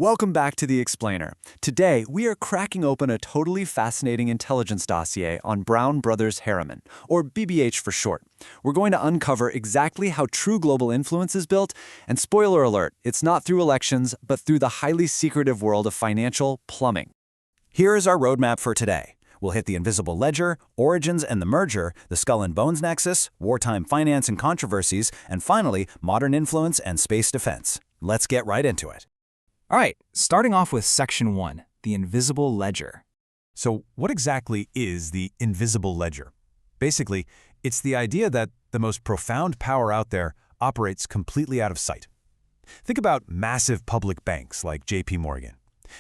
Welcome back to The Explainer. Today, we are cracking open a totally fascinating intelligence dossier on Brown Brothers Harriman, or BBH for short. We're going to uncover exactly how true global influence is built, and spoiler alert, it's not through elections, but through the highly secretive world of financial plumbing. Here is our roadmap for today. We'll hit the invisible ledger, origins and the merger, the skull and bones nexus, wartime finance and controversies, and finally, modern influence and space defense. Let's get right into it. All right, starting off with Section 1, the invisible ledger. So what exactly is the invisible ledger? Basically, it's the idea that the most profound power out there operates completely out of sight. Think about massive public banks like JP Morgan.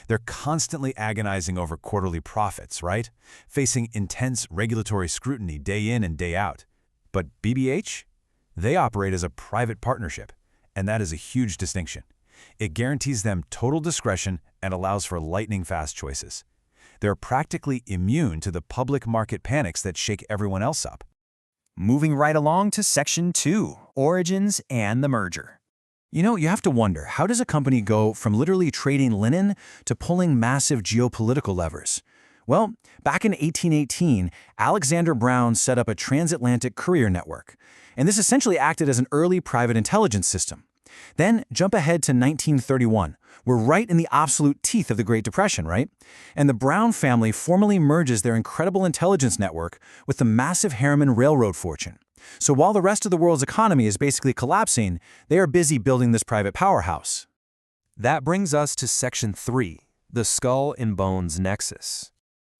They're constantly agonizing over quarterly profits, right? Facing intense regulatory scrutiny day in and day out. But BBH? They operate as a private partnership, and that is a huge distinction. It guarantees them total discretion and allows for lightning-fast choices. They're practically immune to the public market panics that shake everyone else up. Moving right along to Section 2, origins and the merger. You have to wonder, how does a company go from literally trading linen to pulling massive geopolitical levers? Well, back in 1818, Alexander Brown set up a transatlantic courier network, and this essentially acted as an early private intelligence system. Then jump ahead to 1931. We're right in the absolute teeth of the Great Depression, right? And the Brown family formally merges their incredible intelligence network with the massive Harriman railroad fortune. So while the rest of the world's economy is basically collapsing, they are busy building this private powerhouse. That brings us to Section 3, the skull and bones nexus.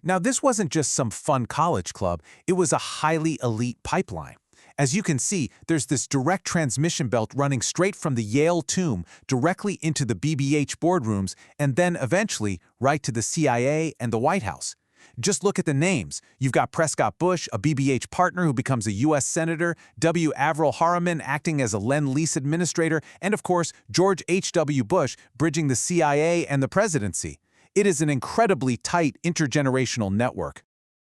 Now, this wasn't just some fun college club, it was a highly elite pipeline. As you can see, there's this direct transmission belt running straight from the Yale tomb directly into the BBH boardrooms and then eventually right to the CIA and the White House. Just look at the names. You've got Prescott Bush, a BBH partner who becomes a U.S. Senator, W. Averell Harriman acting as a Lend-Lease administrator, and of course, George H.W. Bush bridging the CIA and the presidency. It is an incredibly tight intergenerational network.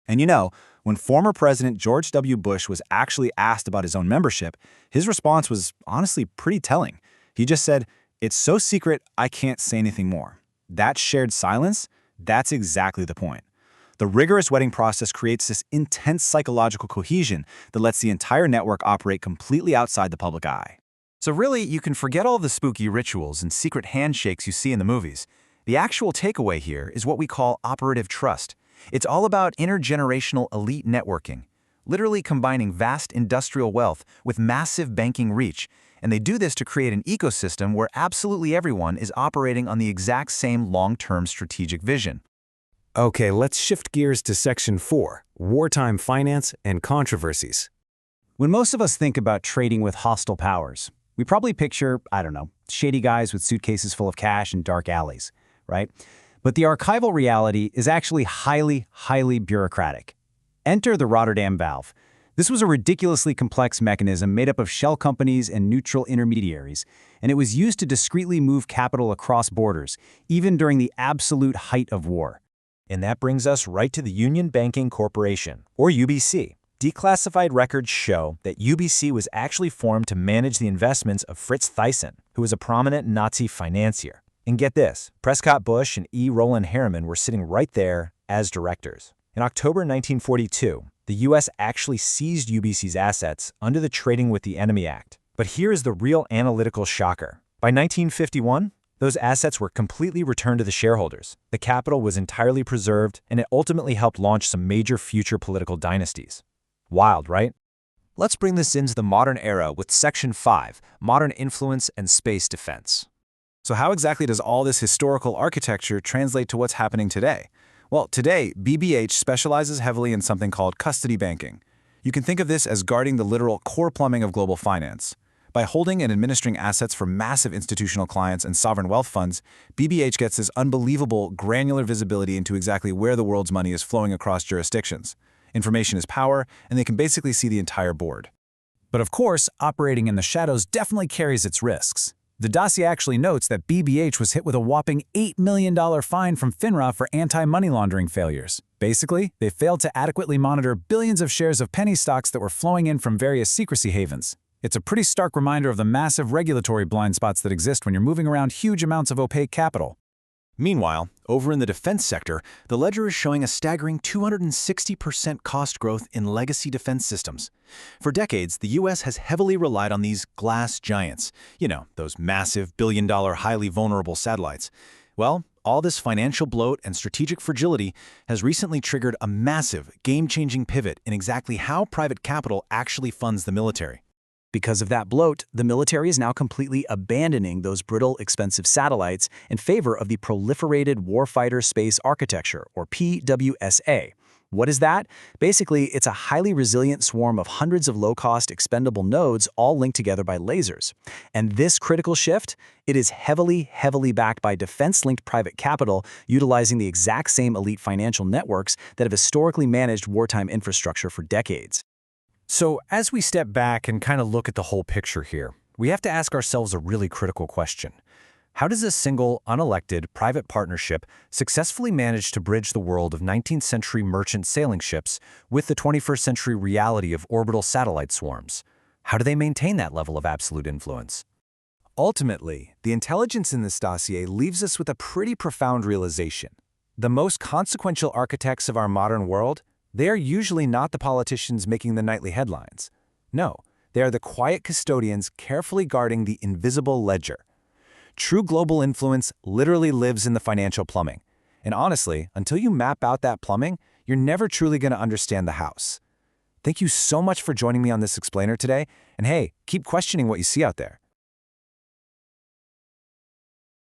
And when former President George W. Bush was actually asked about his own membership, his response was honestly pretty telling. He just said, "It's so secret, I can't say anything more." That shared silence, that's exactly the point. The rigorous vetting process creates this intense psychological cohesion that lets the entire network operate completely outside the public eye. So really, you can forget all the spooky rituals and secret handshakes you see in the movies. The actual takeaway here is what we call operative trust. It's all about intergenerational elite networking, literally combining vast industrial wealth with massive banking reach, and they do this to create an ecosystem where absolutely everyone is operating on the exact same long-term strategic vision. Okay, let's shift gears to Section 4, wartime finance and controversies. When most of us think about trading with hostile powers, we probably picture, shady guys with suitcases full of cash in dark alleys, right? But the archival reality is actually highly, highly bureaucratic. Enter the Rotterdam valve. This was a ridiculously complex mechanism made up of shell companies and neutral intermediaries, and it was used to discreetly move capital across borders, even during the absolute height of war. And that brings us right to the Union Banking Corporation, or UBC. Declassified records show that UBC was actually formed to manage the investments of Fritz Thyssen, who was a prominent Nazi financier. And get this, Prescott Bush and E. Roland Harriman were sitting right there as directors. In October 1942, the U.S. actually seized UBC's assets under the Trading with the Enemy Act. But here is the real analytical shocker. By 1951, those assets were completely returned to the shareholders. The capital was entirely preserved, and it ultimately helped launch some major future political dynasties. Wild, right? Let's bring this into the modern era with Section 5, modern influence and space defense. So how exactly does all this historical architecture translate to what's happening today? Well, today, BBH specializes heavily in something called custody banking. You can think of this as guarding the literal core plumbing of global finance. By holding and administering assets for massive institutional clients and sovereign wealth funds, BBH gets this unbelievable, granular visibility into exactly where the world's money is flowing across jurisdictions. Information is power, and they can basically see the entire board. But of course, operating in the shadows definitely carries its risks. The dossier actually notes that BBH was hit with a whopping $8 million fine from FINRA for anti-money laundering failures. Basically, they failed to adequately monitor billions of shares of penny stocks that were flowing in from various secrecy havens. It's a pretty stark reminder of the massive regulatory blind spots that exist when you're moving around huge amounts of opaque capital. Meanwhile, over in the defense sector, the ledger is showing a staggering 260% cost growth in legacy defense systems. For decades, the U.S. has heavily relied on these glass giants, those massive billion-dollar highly vulnerable satellites. Well, all this financial bloat and strategic fragility has recently triggered a massive, game-changing pivot in exactly how private capital actually funds the military. Because of that bloat, the military is now completely abandoning those brittle, expensive satellites in favor of the Proliferated Warfighter Space Architecture, or PWSA. What is that? Basically, it's a highly resilient swarm of hundreds of low-cost expendable nodes all linked together by lasers. And this critical shift, it is heavily backed by defense-linked private capital utilizing the exact same elite financial networks that have historically managed wartime infrastructure for decades. So as we step back and kind of look at the whole picture here, we have to ask ourselves a really critical question. How does a single, unelected, private partnership successfully manage to bridge the world of 19th century merchant sailing ships with the 21st century reality of orbital satellite swarms? How do they maintain that level of absolute influence? Ultimately, the intelligence in this dossier leaves us with a pretty profound realization. The most consequential architects of our modern world, they are usually not the politicians making the nightly headlines. No, they are the quiet custodians carefully guarding the invisible ledger. True global influence literally lives in the financial plumbing. And honestly, until you map out that plumbing, you're never truly going to understand the house. Thank you so much for joining me on this explainer today. And hey, keep questioning what you see out there.